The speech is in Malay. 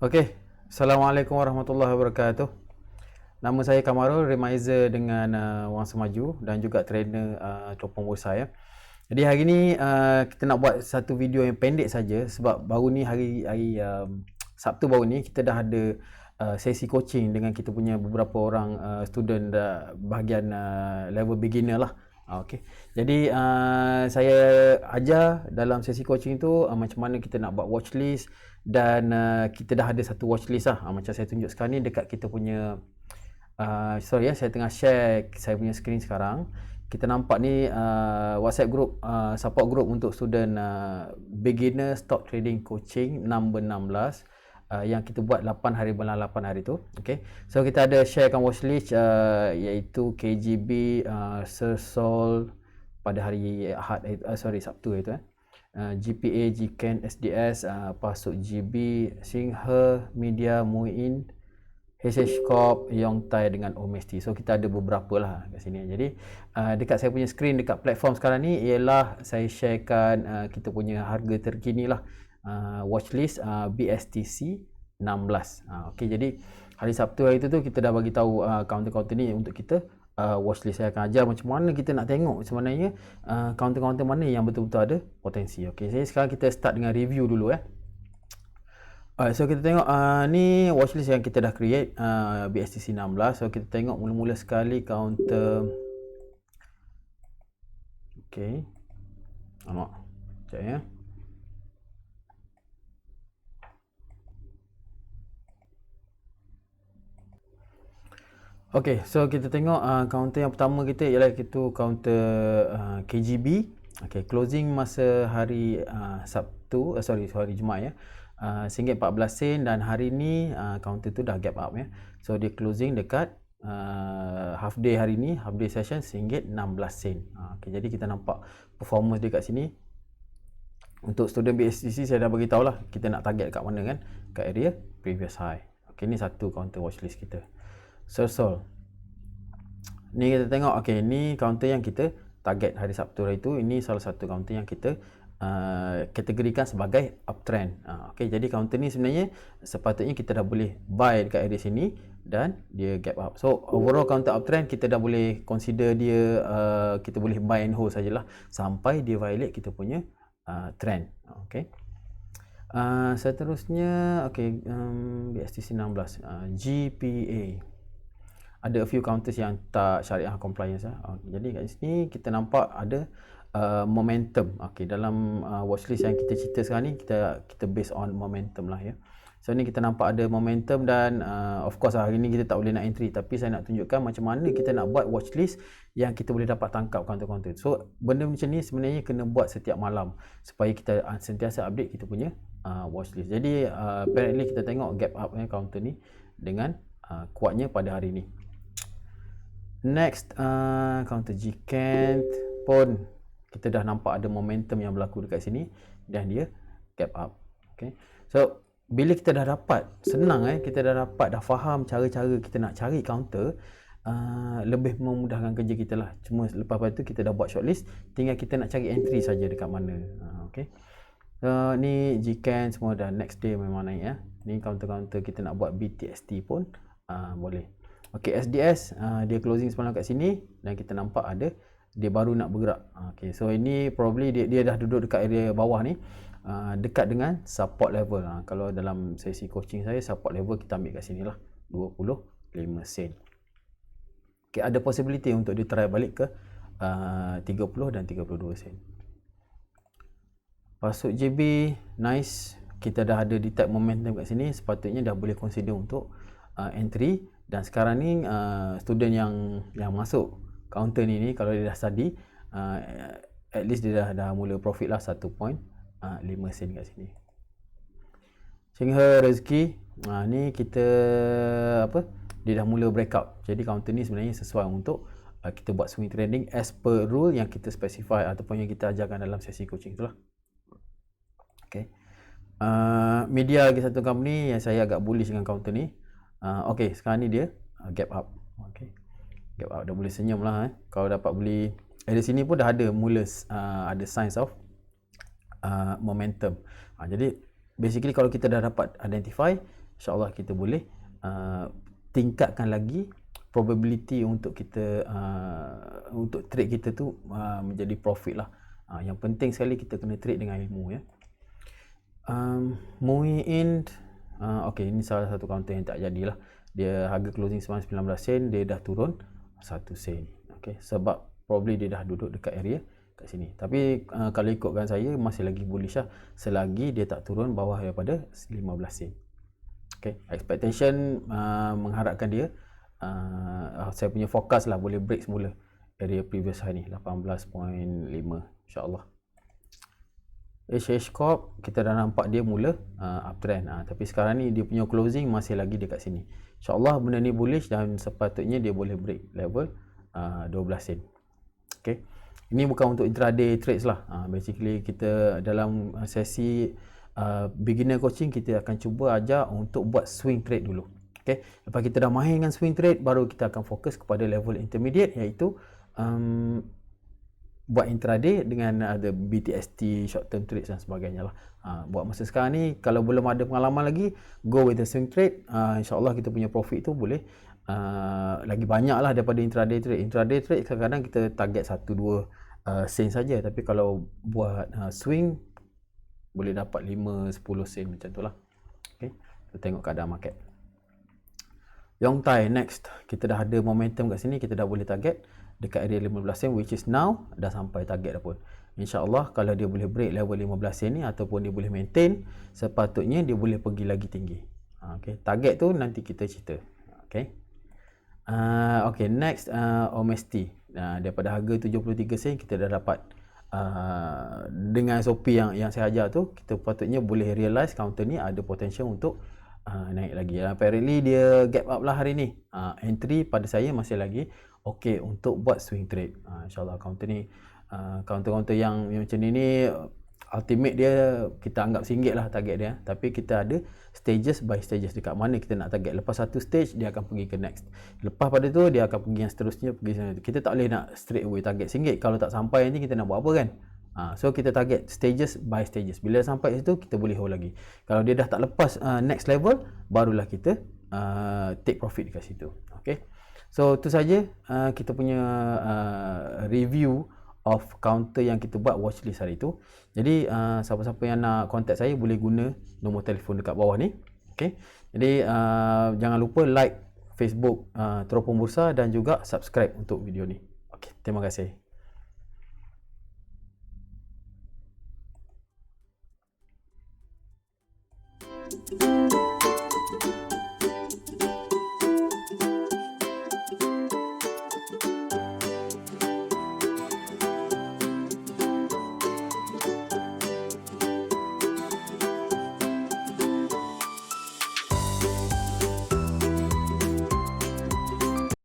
Okey, Assalamualaikum warahmatullahi wabarakatuh. Nama saya Kamarul Remaizer dengan Wang Semaju dan juga trainer Teropong Bursa ya. Jadi hari ni kita nak buat satu video yang pendek saja sebab baru ni hari Sabtu baru ni kita dah ada sesi coaching dengan kita punya beberapa orang student bahagian level beginner lah. Okey. Jadi saya ajar dalam sesi coaching tu macam mana kita nak buat watchlist dan kita dah ada satu watchlist lah. Macam saya tunjuk sekarang ni dekat kita punya sorry ya, saya tengah share saya punya screen sekarang. Kita nampak ni WhatsApp group, support group untuk student beginner stock trading coaching number 16 yang kita buat 8 hari bulan 8 hari tu. Okay, so kita ada sharekan watchlist iaitu KGB, Sersol pada hari Ahad Sabtu itu GPA, GCAN, SDS, Pasuk GB, Singha, Media, Muin, HH Corp, Yongtai dengan Omesti. So kita ada beberapa lah kat sini. Jadi dekat saya punya screen dekat platform sekarang ni ialah saya sharekan kita punya harga terkini lah, watchlist BSTC 16. Okey, jadi hari Sabtu hari tu kita dah bagi tahu counter-counter ni untuk kita watchlist. Saya akan ajar macam mana kita nak tengok sebenarnya counter-counter mana yang betul-betul ada potensi. Okey, jadi sekarang kita start dengan review dulu ya. So kita tengok ni watchlist yang kita dah create BSTC 16. So kita tengok mula-mula sekali counter. Okey, nampak sekejap ya. Okey, so kita tengok counter yang pertama kita ialah itu counter KGB. Okey, closing masa hari Sabtu, hari Jumaat ya. RM1.14 dan hari ni counter tu dah gap up ya. So dia closing dekat half day hari ni, half day session RM1.16. Okey, jadi kita nampak performance dia kat sini. Untuk student BSTC saya dah bagi tahu lah kita nak target kat mana kan, kat area previous high. Okey, ni satu counter watchlist kita. Sersol. Ni kita tengok, okey, ni counter yang kita target hari Sabtu hari tu. Ini salah satu counter yang kita kategorikan sebagai uptrend. Okey, jadi counter ni sebenarnya sepatutnya kita dah boleh buy dekat area sini dan dia gap up. So overall counter uptrend kita dah boleh consider dia kita boleh buy and hold sajalah sampai dia violate kita punya trend. Okey. Seterusnya okey, BSTC 16 GPA. Ada a few counters yang tak syariah compliance jadi kat sini kita nampak ada momentum. Okey, dalam watchlist yang kita cerita sekarang ni kita based on momentum lah ya. So ni kita nampak ada momentum dan of course hari ni kita tak boleh nak entry, tapi saya nak tunjukkan macam mana kita nak buat watchlist yang kita boleh dapat tangkap counter-counter. So benda macam ni sebenarnya kena buat setiap malam supaya kita sentiasa update kita punya watchlist. Jadi apparently kita tengok gap up counter ni dengan kuatnya pada hari ni. Next counter GCAN pun kita dah nampak ada momentum yang berlaku dekat sini dan dia gap up. Okay, so bila kita dah dapat, senang kita dah dapat, dah faham cara-cara kita nak cari counter, lebih memudahkan kerja kita lah. Cuma lepas tu kita dah buat shortlist, tinggal kita nak cari entry saja dekat mana. Okay, so ni GCAN semua dah next day memang naik ya. Ni counter-counter kita nak buat BTST pun boleh. Okey, SDS dia closing semalam kat sini dan kita nampak ada dia baru nak bergerak. Okey, so ini probably dia dah duduk dekat area bawah ni, dekat dengan support level. Kalau dalam sesi coaching saya, support level kita ambil kat sini lah 25 sen. Okey, ada possibility untuk dia try balik ke 30 dan 32 sen. Pasuk JB nice, kita dah ada detect momentum kat sini, sepatutnya dah boleh consider untuk entry. Dan sekarang ni student yang masuk counter ni kalau dia dah study, at least dia dah mula profit lah 1.5 sen kat sini. Sehingga rezeki ni kita dia dah mula breakout. Jadi counter ni sebenarnya sesuai untuk kita buat swing trading as per rule yang kita specify ataupun yang kita ajarkan dalam sesi coaching itulah. Okay. Media lagi satu company yang saya agak bullish dengan counter ni. Okey, sekarang ni dia gap up. Okey, gap up, dah boleh senyum lah kalau dapat beli dari sini pun dah ada mula ada signs of momentum. Jadi basically kalau kita dah dapat identify, InsyaAllah kita boleh tingkatkan lagi probability untuk kita untuk trade kita tu menjadi profit lah. Yang penting sekali kita kena trade dengan ilmu ya. Moving in, okay, ini salah satu counter yang tak jadilah. Dia harga closing semalam 19 sen, dia dah turun 1 sen. Okay, sebab probably dia dah duduk dekat area kat sini. Tapi kalau ikutkan saya masih lagi bullish lah selagi dia tak turun bawah daripada 15 sen. Okay, expectation mengharapkan dia saya punya forecast lah boleh break semula area previous high ni 18.5 insyaAllah. HH Corp kita dah nampak dia mula uptrend, tapi sekarang ni dia punya closing masih lagi dekat sini. InsyaAllah benda ni bullish dan sepatutnya dia boleh break level 12 sen. Okay, ini bukan untuk intraday trades lah. Basically kita dalam sesi beginner coaching kita akan cuba ajar untuk buat swing trade dulu. Okay, lepas kita dah mahir dengan swing trade, baru kita akan fokus kepada level intermediate, iaitu buat intraday dengan ada BTST, short term trades dan sebagainya lah. Buat masa sekarang ni kalau belum ada pengalaman lagi, go with the swing trade. InsyaAllah kita punya profit tu boleh lagi banyak lah daripada intraday trade. Intraday trade kadang-kadang kita target 1-2 sen saja, tapi kalau buat swing boleh dapat 5-10 sen macam tu lah. Okay, kita tengok keadaan market. Yongtai next, kita dah ada momentum kat sini, kita dah boleh target dekat area 15 sen, which is now dah sampai target dah pun. InsyaAllah kalau dia boleh break level 15 sen ni ataupun dia boleh maintain, sepatutnya dia boleh pergi lagi tinggi. Okay, target tu nanti kita cerita. Okay, okay, next OMST, daripada harga 73 sen kita dah dapat dengan SOP yang saya ajar tu, kita patutnya boleh realize counter ni ada potential untuk naik lagi. Apparently dia gap up lah hari ni. Entry pada saya masih lagi okey untuk buat swing trade. InsyaAllah counter ni counter-counter yang macam ni ultimate dia kita anggap RM1 lah target dia, tapi kita ada stages by stages. Dekat mana kita nak target, lepas satu stage dia akan pergi ke next, lepas pada tu dia akan pergi yang seterusnya, pergi sana. Kita tak boleh nak straight away target RM1. Kalau tak sampai nanti kita nak buat apa kan. So kita target stages by stages. Bila sampai situ kita boleh hold lagi. Kalau dia dah tak lepas next level, barulah kita take profit dekat situ. Okay, so tu saja kita punya review of counter yang kita buat watchlist hari tu. Jadi siapa-siapa yang nak contact saya boleh guna nombor telefon dekat bawah ni. Okay, jadi jangan lupa like Facebook Teropong Bursa dan juga subscribe untuk video ni. Okay, terima kasih. Thank you.